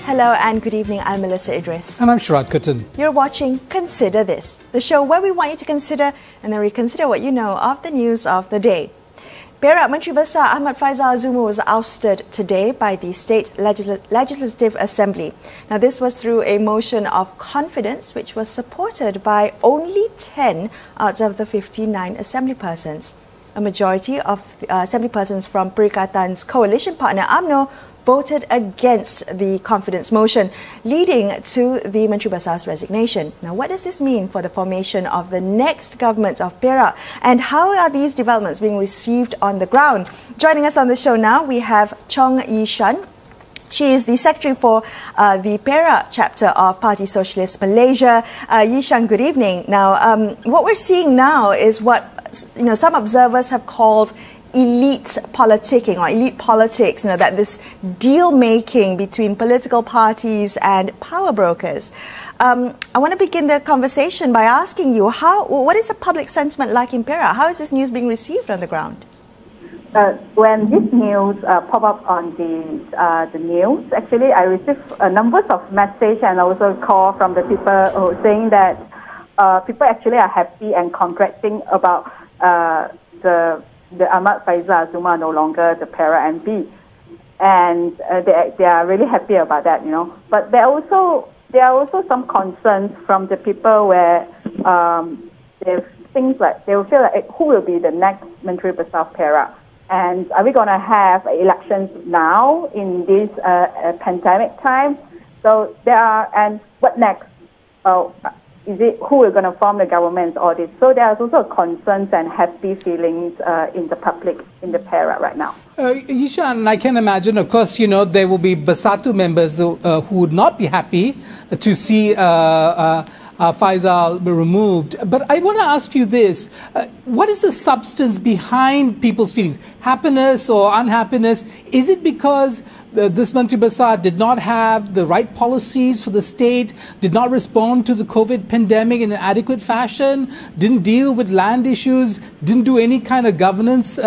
Hello and good evening, I'm Melisa Idris. And I'm Sharaad Kuttan. You're watching Consider This, the show where we want you to consider and then reconsider what you know of the news of the day. Perak Menteri Besar Ahmad Faizal Azumu was ousted today by the State Legislative Assembly. Now, this was through a motion of confidence which was supported by only 10 out of the 59 assembly persons. A majority of assembly persons from Perikatan's coalition partner Umno voted against the confidence motion, leading to the Menteri Besar's resignation. Now, what does this mean for the formation of the next government of Perak, and how are these developments being received on the ground? Joining us on the show now, we have Chong Shan. She is the secretary for the Perak chapter of Parti Socialist Malaysia. Shan, good evening. Now, what we're seeing now is what some observers have called elite politicking or elite politics, that this deal making between political parties and power brokers. I want to begin the conversation by asking you, what is the public sentiment like in Perak? How is this news being received on the ground? When this news pop up on the news, actually I received numbers of messages and also call from the people who saying that people actually are happy and congratulating about the Ahmad Faizal Azumu are no longer the Perak MP, and they are really happy about that, But there are also some concerns from the people where they things like they will feel like who will be the next Menteri Besar of Perak, and are we going to have elections now in this pandemic time? So and what next? Is it who is going to form the government or this? So there are also concerns and happy feelings in the public in the Perak right now. Shan, I can imagine, of course, there will be Bersatu members who would not be happy to see Faizal be removed. But I want to ask you this. What is the substance behind people's feelings? Happiness or unhappiness? Is it because this Menteri Besar did not have the right policies for the state, did not respond to the COVID pandemic in an adequate fashion, didn't deal with land issues, didn't do any kind of governance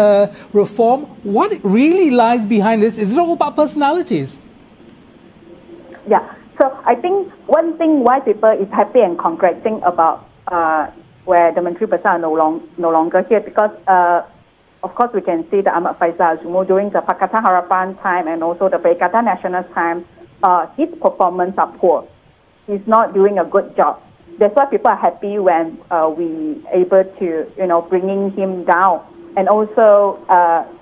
reform? What really lies behind this? Is it all about personalities? Yeah. So I think one thing why people is happy and congratulating about where the Menteri Besar are no longer here, because of course we can see the Ahmad Faizal Azumu during the Pakatan Harapan time and also the Berita National time, his performance are poor. He's not doing a good job. That's why people are happy when we able to bringing him down. And also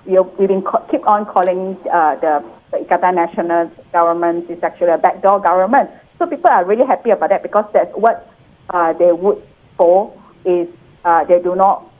we've been keep on calling the Ikatan National government is actually a backdoor government. So people are really happy about that, because that's what they would for, is they do not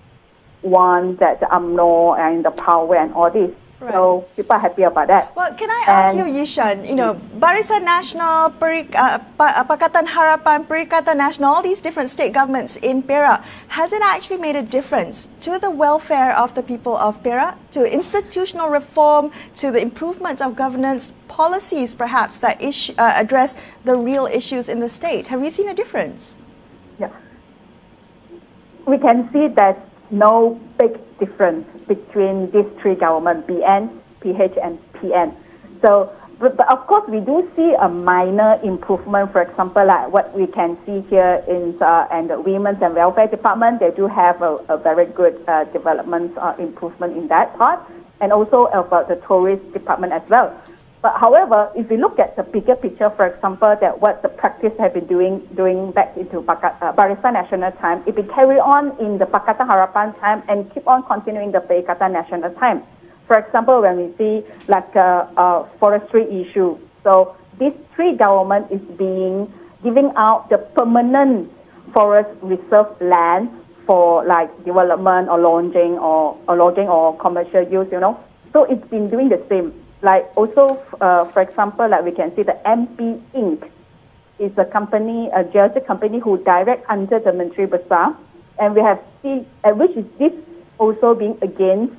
want that the Umno and the power and all this. Right. So people are happy about that. Well, can I ask you, Shan, Barisan Nasional, Pakatan Harapan, Perikatan Nasional, all these different state governments in Perak, has it actually made a difference to the welfare of the people of Perak, to institutional reform, to the improvement of governance policies, perhaps, that address the real issues in the state? Have you seen a difference? Yeah. We can see that no big difference between these three governments, BN, PH, and PN. So, but of course, we do see a minor improvement. For example, like what we can see here in and the Women's and Welfare Department, they do have a very good development improvement in that part, and also about the Tourist Department as well. But however, if we look at the bigger picture, for example, that what the practice have been doing back into Barisan National time, it will carry on in the Pakatan Harapan time and keep on continuing the Perikatan National time. For example, when we see like a forestry issue, so these three government is giving out the permanent forest reserve land for like development or logging or commercial use, So it's been doing the same. Like also, for example, like we can see the MP Inc. is a company, a geologic company who direct under the Menteri Besar, and we have seen, which is this also being against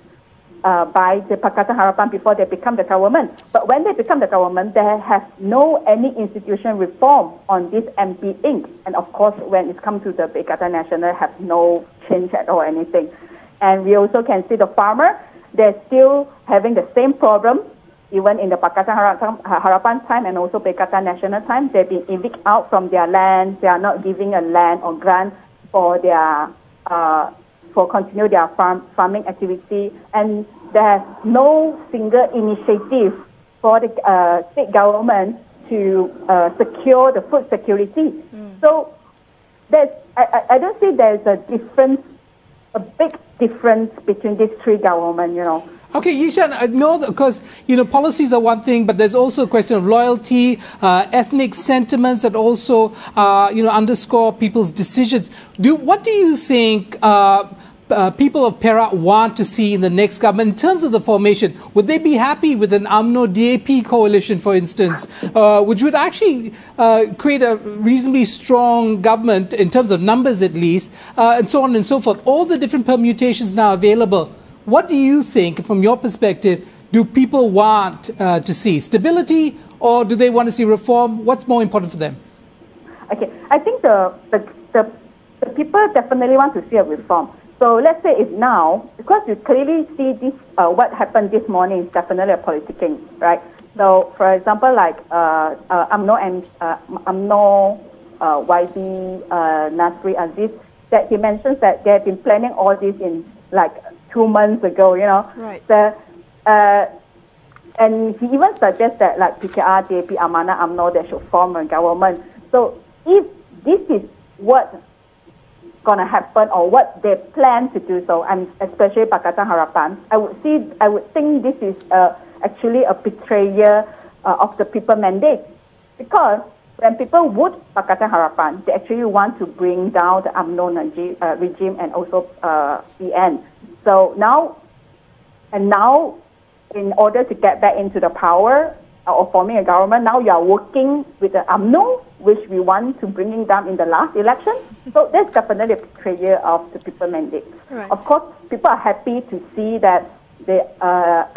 by the Pakatan Harapan before they become the government. But when they become the government, they have no any institution reform on this MP Inc. And of course, when it comes to the Berita National, have no change at all, anything. And we also can see the farmer, they're still having the same problem even in the Pakatan Harapan time and also Perikatan National time, they've been evicted out from their land. They are not giving a land or grant for their for continue their farming activity, and there's no single initiative for the state government to secure the food security. So I don't see there's a difference, a big difference between these three governments, you know. Okay, Yishan, I know that, because, you know, policies are one thing, but there's also a question of loyalty, ethnic sentiments that also, you know, underscore people's decisions. What do you think people of Perak want to see in the next government in terms of the formation? Would they be happy with an Umno DAP coalition, for instance, which would actually create a reasonably strong government in terms of numbers at least, and so on and so forth? All the different permutations now available. What do you think, from your perspective, do people want to see? Stability, or do they want to see reform? What's more important for them? Okay, I think the people definitely want to see a reform. So let's say if now, because you clearly see this, what happened this morning is definitely a politicking, right? So, for example, like Umno and Umno, YB, Nasri Aziz, that he mentions that they have been planning all this in like 2 months ago, you know. Right. So, and he even suggests that like PKR, DAP, Amanah, Umno, they should form a government. So if this is what going to happen or what they plan to do so, and especially Pakatan Harapan, I would think this is actually a betrayal of the people mandate, because when people vote Pakatan Harapan, they actually want to bring down the UMNO regime and also PN. So now, in order to get back into the power or forming a government, now you are working with the UMNO, which we want to bring down in the last election. So that's definitely a betrayal of the people mandate. Right. Of course, people are happy to see that the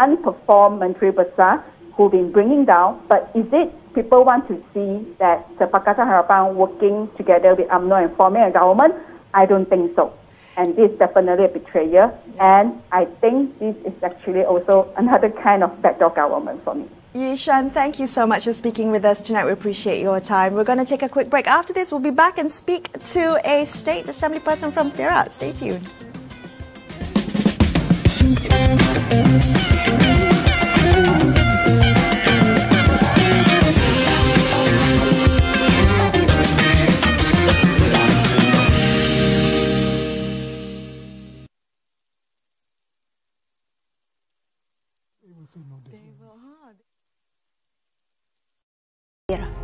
unperformed Menteri Besar who've been bringing down, but is it people want to see that the Pakatan Harapan working together with UMNO and forming a government? I don't think so. And this is definitely a betrayal. And I think this is actually also another kind of backdoor government for me. Shan, thank you so much for speaking with us tonight. We appreciate your time. We're going to take a quick break. After this, we'll be back and speak to a State Assembly person from Perak. Stay tuned.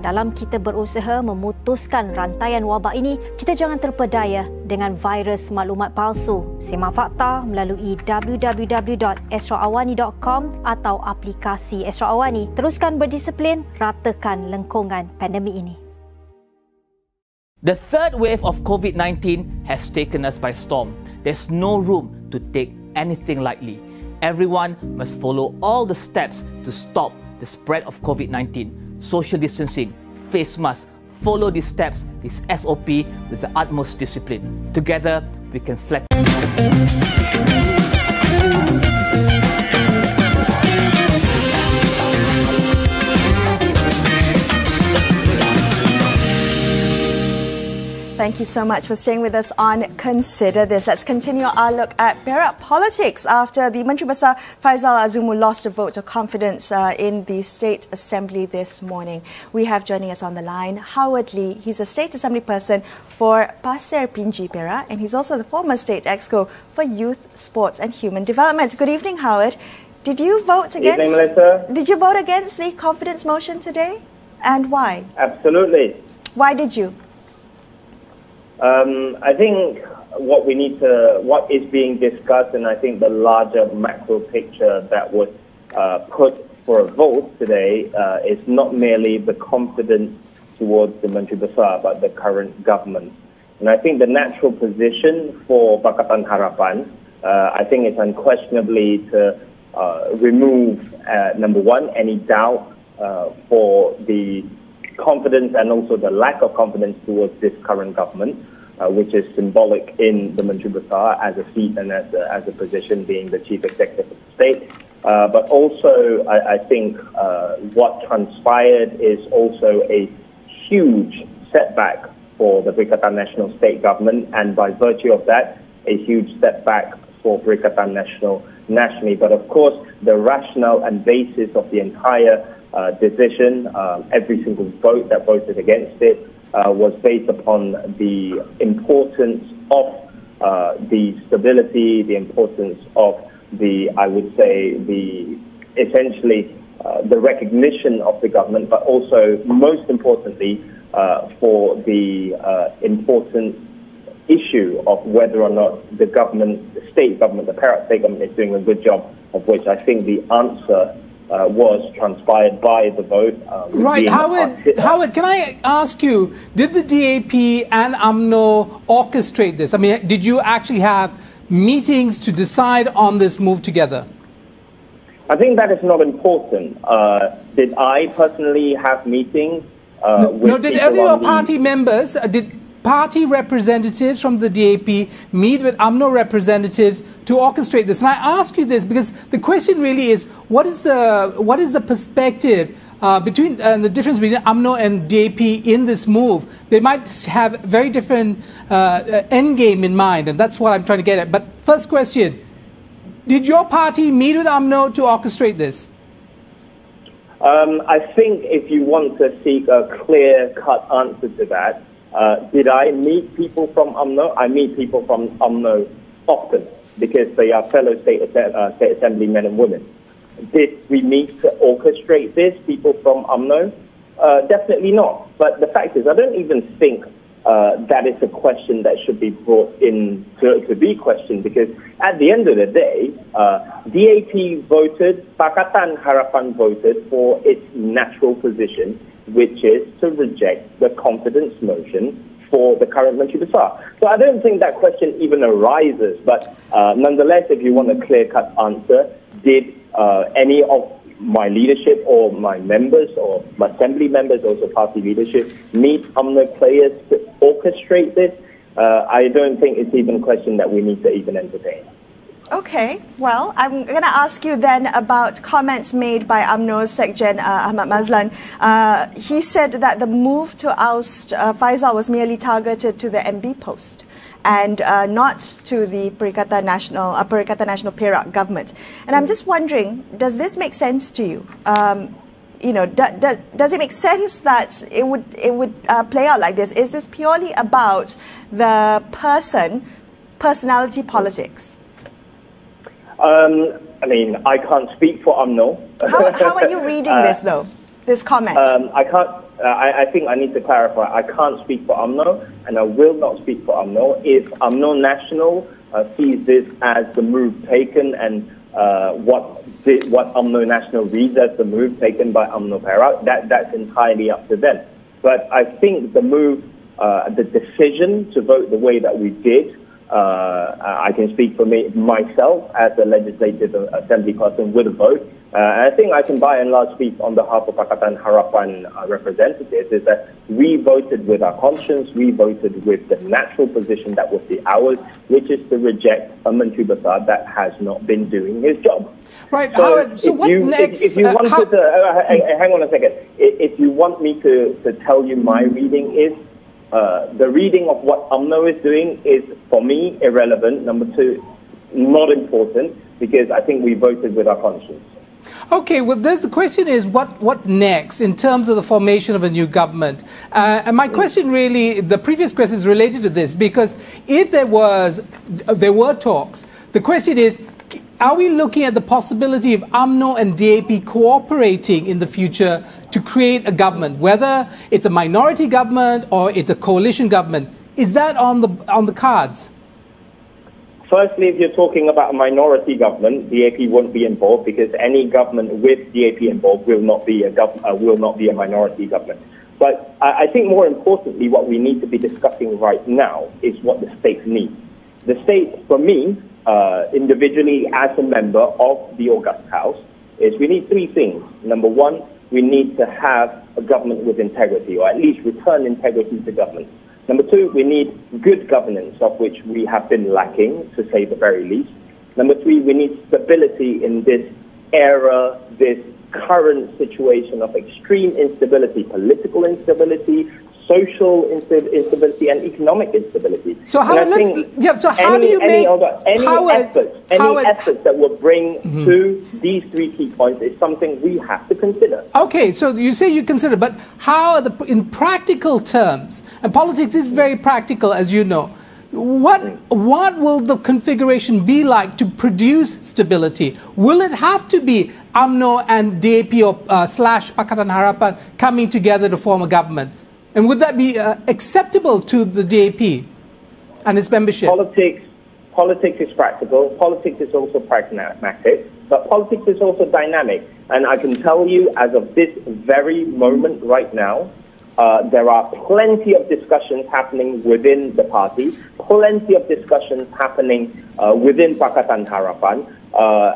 Dalam kita berusaha memutuskan rantaian wabak ini, kita jangan terpedaya dengan virus maklumat palsu. Simak fakta melalui www.astroawani.com atau aplikasi Astro Awani. Teruskan berdisiplin, ratakan lengkungan pandemik ini. The third wave of COVID-19 has taken us by storm. There's no room to take anything lightly. Everyone must follow all the steps to stop the spread of COVID-19. Social distancing, face mask, follow these steps, this SOP with the utmost discipline. Together, we can flex. Thank you so much for staying with us on Consider This. Let's continue our look at Perak politics after the Menteri Besar Faizal Azumu lost a vote of confidence in the State Assembly this morning. We have joining us on the line Howard Lee. He's a State Assembly person for Pasir Pinji, Perak, and he's also the former State Exco for Youth, Sports and Human Development. Good evening, Howard. Did you vote against? Evening, Melissa. Did you vote against the confidence motion today, and why? Absolutely. Why did you? I think what is being discussed, and I think the larger macro picture that was put for a vote today is not merely the confidence towards the Menteri Besar, but the current government. And I think the natural position for Pakatan Harapan, I think it's unquestionably to remove, number one, any doubt for the confidence and also the lack of confidence towards this current government, which is symbolic in the Menteri Besar as a seat and as a position being the chief executive of the state. But also, I think what transpired is also a huge setback for the Berita National State Government, and by virtue of that, a huge setback for Berita nationally. But of course, the rationale and basis of the entire decision, every single vote that voted against it, was based upon the importance of the stability, the importance of I would say, essentially the recognition of the government, but also, most importantly, for the important issue of whether or not the government, the state government, the Perak state government is doing a good job, of which I think the answer was transpired by the vote. Right, Howard, can I ask you, did the DAP and UMNO orchestrate this? I mean, did you actually have meetings to decide on this move together? I think that is not important. Did I personally have meetings? No, did any of your party members, did party representatives from the DAP meet with UMNO representatives to orchestrate this? And I ask you this because the question really is, what is the perspective between the difference between UMNO and DAP in this move? They might have very different end game in mind, and that's what I'm trying to get at. But first question, did your party meet with UMNO to orchestrate this? I think if you want to seek a clear-cut answer to that, did I meet people from UMNO? I meet people from UMNO often because they are fellow state assembly men and women. Did we meet to orchestrate this, people from UMNO? Definitely not. But the fact is, I don't even think that is a question that should be brought in to be questioned, because at the end of the day, DAP voted, Pakatan Harapan voted for its natural position, which is to reject the confidence motion for the current Menteri Besar. So I don't think that question even arises. But nonetheless, if you want a clear-cut answer, did any of my leadership or my members or my assembly members, also party leadership, meet UMNO players to orchestrate this? I don't think it's even a question that we need to even entertain. Okay, well, I'm going to ask you then about comments made by UMNO's Sekjen Ahmad Mazlan. He said that the move to oust Faisal was merely targeted to the MB post and not to the Berita National Perak government. And I'm just wondering, does this make sense to you? You know, does it make sense that it would play out like this? Is this purely about the personality politics? I mean, I can't speak for UMNO. How are you reading this, though, this comment? I can't. I think I need to clarify. I can't speak for UMNO, and I will not speak for UMNO. If UMNO National sees this as the move taken, and what UMNO National reads as the move taken by UMNO Perak, that's entirely up to them. But I think the move, the decision to vote the way that we did, I can speak for myself as a legislative assembly person with a vote. I think I can by and large speak on behalf of Pakatan Harapan representatives, is that we voted with our conscience, we voted with the natural position that was the ours, which is to reject a Menteri Besar that has not been doing his job. Right, so Howard, so what next? If you wanted to, hang on a second. If you want me to tell you my reading is, the reading of what UMNO is doing is, for me, irrelevant. Number two, not important, because I think we voted with our conscience. Okay, well, the question is, what next in terms of the formation of a new government? And my question really, the previous question is related to this, because if there were talks, the question is, are we looking at the possibility of UMNO and DAP cooperating in the future to create a government, whether it's a minority government or it's a coalition government? Is that on the cards? Firstly, if you're talking about a minority government, DAP won't be involved, because any government with DAP involved will not be a minority government. But I think more importantly, what we need to be discussing right now is what the state needs. The state, for me, individually as a member of the August House, is we need three things. Number one, we need to have a government with integrity, or at least return integrity to government. Number two, we need good governance, of which we have been lacking, to say the very least. Number three, we need stability in this era, this current situation of extreme instability, political instability, social instability, and economic instability. So how do you make efforts that will bring to these three key points is something we have to consider. Okay, so you say you consider, but how in practical terms, and politics is very practical, as you know, what will the configuration be like to produce stability? Will it have to be UMNO and DAP or slash Pakatan Harapan coming together to form a government? And would that be acceptable to the DAP and its membership? Politics is practical. Politics is also pragmatic. But politics is also dynamic. And I can tell you, as of this very moment right now, there are plenty of discussions happening within the party, plenty of discussions happening within Pakatan Harapan.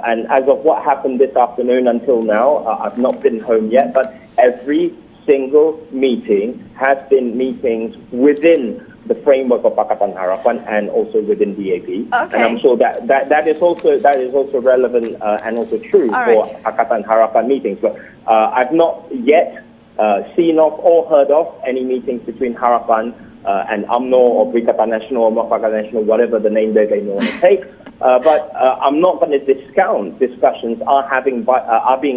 And as of what happened this afternoon until now, I've not been home yet, but every single meeting has been meetings within the framework of Pakatan Harapan and also within DAP. Okay. And I'm sure that is also relevant and also true for Pakatan Harapan meetings. But I've not yet seen of or heard of any meetings between Harapan and UMNO or Berita Nasional or Pakatan Nasional, whatever the name they may want to take. But I'm not going to discount discussions are being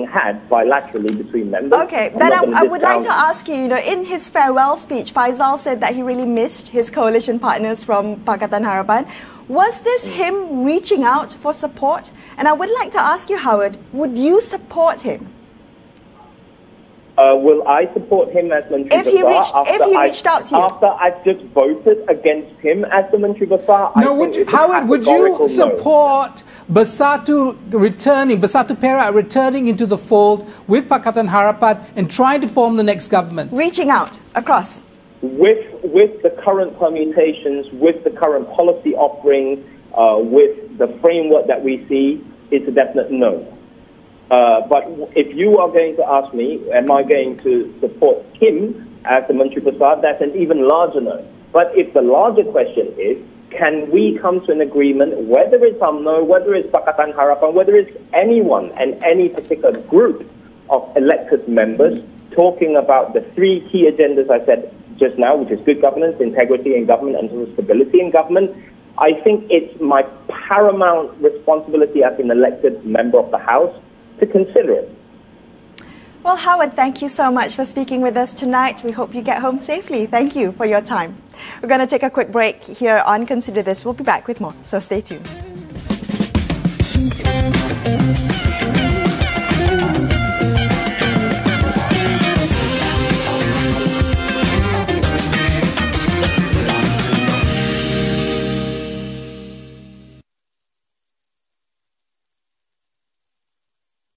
had bilaterally between members. Okay, then I would like to ask you, in his farewell speech, Faisal said that he really missed his coalition partners from Pakatan Harapan. Was this him reaching out for support? And I would like to ask you, Howard, would you support him? Will I support him as Menteri Besar if he reached out to you? After I've just voted against him as the Menteri Besar? Howard, would you support Bersatu Perak returning into the fold with Pakatan Harapan and trying to form the next government? Reaching out across? With the current permutations, with the current policy offerings, with the framework that we see, it's a definite no. But if you are going to ask me, am I going to support him as the Menteri Besar, that's an even larger no. But if the larger question is, can we come to an agreement, whether it's UMNO, whether it's Pakatan Harapan, whether it's anyone and any particular group of elected members, talking about the three key agendas I said just now, which is good governance, integrity in government, and stability in government, I think it's my paramount responsibility as an elected member of the House to consider it. Well, Howard, thank you so much for speaking with us tonight. We hope you get home safely. Thank you for your time. We're going to take a quick break here on Consider This. We'll be back with more, so stay tuned.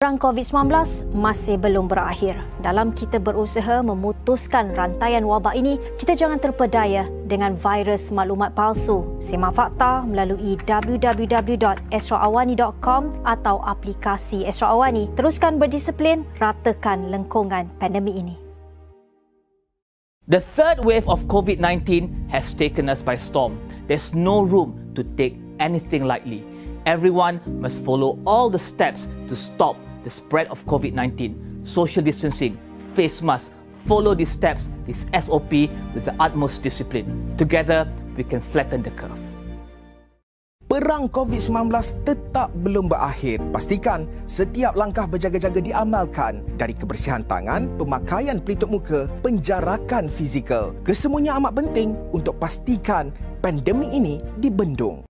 Perang COVID-19 masih belum berakhir. Dalam kita berusaha memutuskan rantaian wabak ini, kita jangan terpedaya dengan virus maklumat palsu. Simak fakta melalui www.astroawani.com atau aplikasi Astro Awani. Teruskan berdisiplin, ratakan lengkungan pandemik ini. The third wave of COVID-19 has taken us by storm. There's no room to take anything lightly. Everyone must follow all the steps to stop the spread of COVID-19. Social distancing, face mask, follow these steps, this SOP with the utmost discipline. Together, we can flatten the curve. Perang COVID-19 tetap belum berakhir. Pastikan setiap langkah berjaga-jaga diamalkan, dari kebersihan tangan, pemakaian pelitup muka, penjarakan fizikal. Kesemuanya amat penting untuk pastikan pandemik ini dibendung.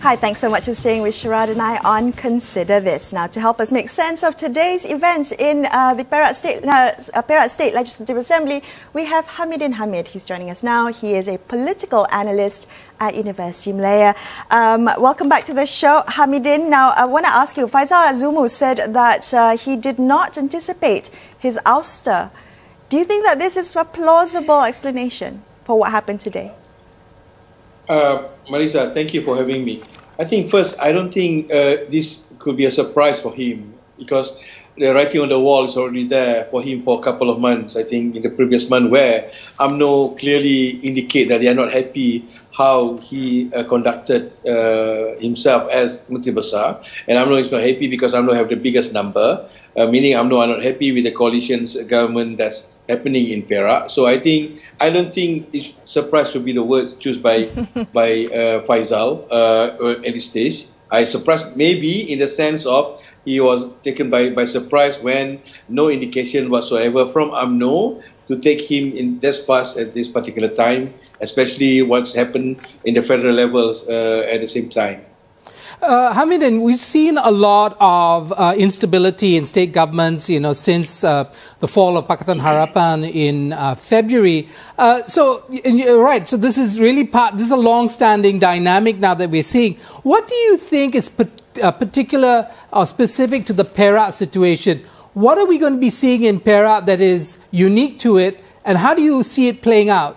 Hi, thanks so much for staying with Sharaad and I on Consider This. Now, to help us make sense of today's events in the Perak State Legislative Assembly, we have Hamidin Hamid. He's joining us now. He is a political analyst at University Malaya. Welcome back to the show, Hamidin. Now, I want to ask you, Faisal Azumu said that he did not anticipate his ouster. Do you think that this is a plausible explanation for what happened today? Melisa, thank you for having me. I think first, I don't think this could be a surprise for him, because the writing on the wall is already there for him for a couple of months, I think, in the previous month, where UMNO clearly indicate that they are not happy how he conducted himself as Menteri Besar. And UMNO is not happy because UMNO have the biggest number, meaning UMNO are not happy with the coalition's government that's happening in Perak. So I don't think it's surprised to be the words chosen by Faisal at this stage. I surprised maybe in the sense of he was taken by surprise when no indication whatsoever from UMNO to take him in this pass at this particular time, especially what's happened in the federal levels at the same time. Hamidin, we've seen a lot of instability in state governments, since the fall of Pakatan Harapan in February. So you're right. So this is really this is a long-standing dynamic now that we're seeing. What do you think is particular or specific to the Perak situation? What are we going to be seeing in Perak that is unique to it, and how do you see it playing out?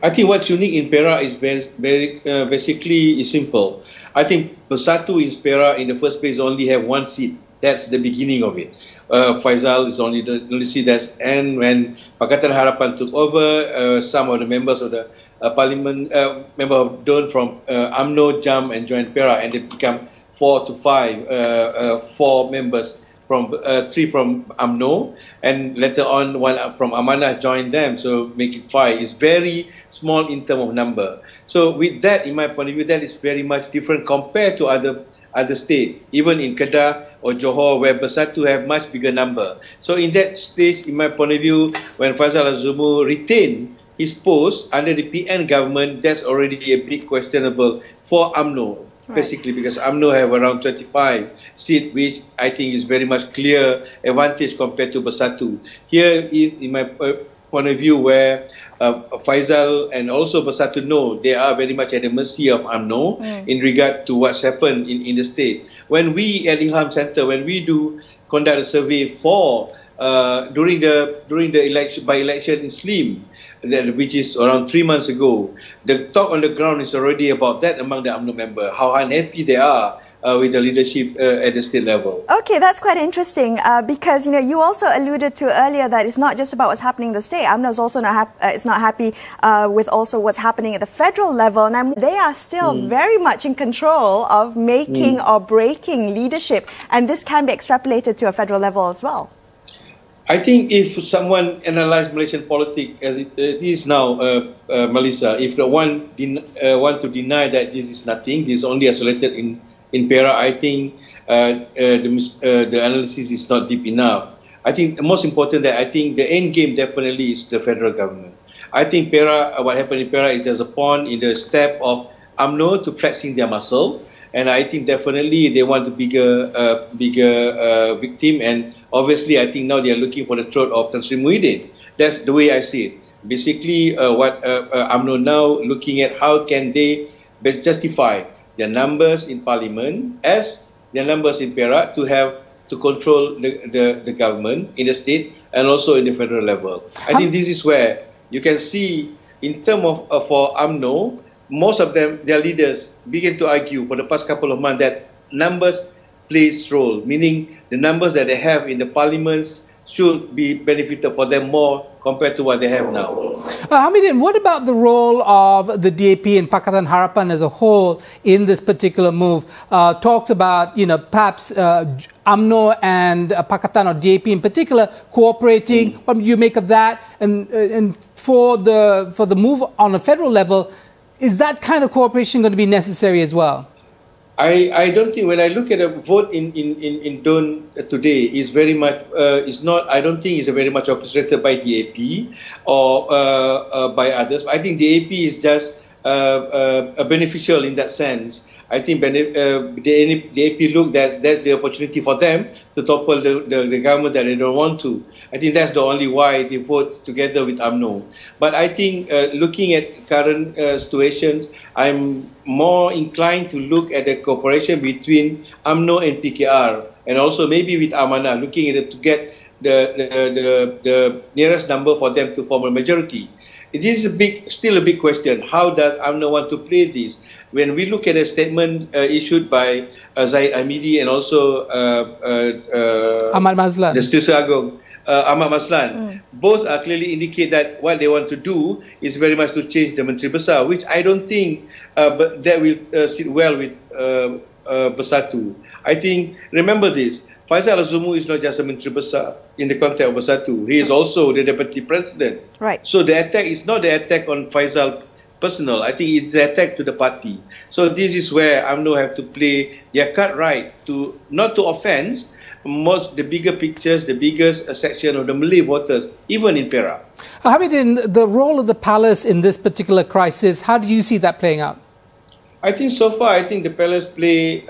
I think what's unique in Perak is basically is simple. I think Bersatu in Perak in the first place only have one seat. That's the beginning of it. Faisal is only the only seat that's, and when Pakatan Harapan took over, some of the members of the parliament, member of DON from UMNO jumped and joined Perak, and they become 4 to 5, 4 members from 3 from UMNO, and later on 1 from Amanah joined them, so make it 5. It's very small in terms of number. So with that, in my point of view, that is very much different compared to other states, even in Kedah or Johor, where Bersatu have much bigger number. So in that stage, in my point of view, when Faisal Azumu retained his post under the PN government, that's already a big questionable for UMNO. Right. Basically, because UMNO have around 25 seats, which I think is very much clear advantage compared to Bersatu. Here is, in my point of view, where Faisal and also Bersatu know they are very much at the mercy of UMNO in regard to what's happened in the state. When we at Ilham Center, when we do conduct a survey for during the election by election in Slim, which is around 3 months ago, the talk on the ground is already about that among the UMNO members, how unhappy they are with the leadership at the state level. Okay, that's quite interesting because you also alluded to earlier that it's not just about what's happening in the state. UMNO is also not happy with also what's happening at the federal level, and they are still very much in control of making or breaking leadership, and this can be extrapolated to a federal level as well. I think if someone analyzes Malaysian politics as it is now, Melisa, if the one want to deny that this is nothing, this is only isolated in Perak, I think the analysis is not deep enough. I think the most important that I think the end game definitely is the federal government. I think Perak, what happened in Perak is just a pawn in the step of UMNO to flexing their muscle. And I think definitely they want a bigger victim. And obviously, I think now they are looking for the throat of Tan Sri Muhyiddin. That's the way I see it. Basically, what UMNO now looking at how can they justify their numbers in parliament as their numbers in Perak to control the government in the state and also in the federal level. I think this is where you can see in terms of for UMNO, most of them, their leaders, begin to argue for the past couple of months that numbers plays role, meaning the numbers that they have in the parliaments should be benefited for them more compared to what they have now. Hamidin, what about the role of the DAP and Pakatan Harapan as a whole in this particular move? Talks about, perhaps UMNO and Pakatan or DAP in particular cooperating. What do you make of that? And for the move on a federal level, is that kind of cooperation going to be necessary as well? I don't think, when I look at the vote in DON today, is very much I don't think it's very much orchestrated by DAP or by others. I think DAP is just beneficial in that sense. I think DAP look that's the opportunity for them to topple the government that they don't want to. I think that's the only why they vote together with UMNO. But I think looking at current situations, I'm more inclined to look at the cooperation between UMNO and PKR, and also maybe with Amanah, looking at it to get the nearest number for them to form a majority. it is still a big question. How does UMNO want to play this? When we look at a statement issued by Zaid Hamidi and also Ahmad Mazlan, the Setiausaha Agong, Ahmad Mazlan, both clearly indicate that what they want to do is very much to change the Menteri Besar, which I don't think but that will sit well with Bersatu. I think, remember this, Faisal Azumu is not just a Menteri Besar in the context of Bersatu. He is also the Deputy President. Right. So the attack is not the attack on Faisal personal. I think it's the attack to the party. So this is where UMNO have to play their card right, to not to offend the bigger pictures, the biggest section of the Malay voters, even in Perak. Hamidin, the role of the palace in this particular crisis, how do you see that playing out? I think so far, I think the palace play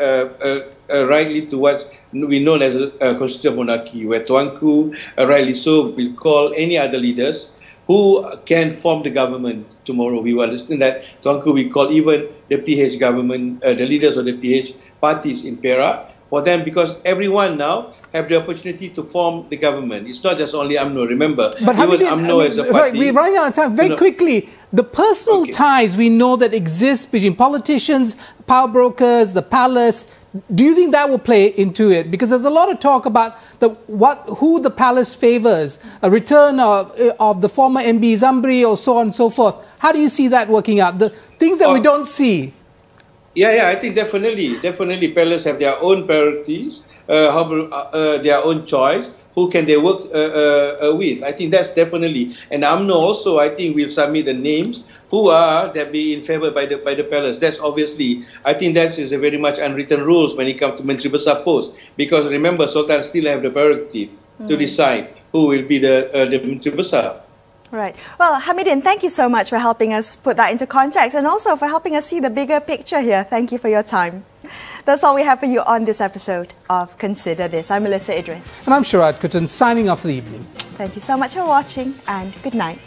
rightly to what we know as a constitutional monarchy, where Tuanku, rightly so, will call any other leaders who can form the government tomorrow. We will understand that Tuanku will call even the PH government, the leaders of the PH parties in Perak, for them, because everyone now have the opportunity to form the government. It's not just only UMNO, remember. But even UMNO as a party. We're running out of time. Very quickly, the personal ties we know that exist between politicians, power brokers, the palace, do you think that will play into it? Because there's a lot of talk about who the palace favors, a return of the former MB Zambri or so on and so forth. How do you see that working out? The things that we don't see. Yeah, I think definitely palace have their own priorities, their own choice. Who can they work with? I think that's definitely. And UMNO also, I think, will submit the names who are that be in favor by the palace. That's obviously, I think that is a very much unwritten rules when it comes to Menteri Besar post. Because remember, Sultan still have the prerogative to decide who will be the Menteri Besar. Right. Well, Hamidin, thank you so much for helping us put that into context and also for helping us see the bigger picture here. Thank you for your time. That's all we have for you on this episode of Consider This. I'm Melisa Idris. And I'm Sharaad Kuttan, signing off for the evening. Thank you so much for watching and good night.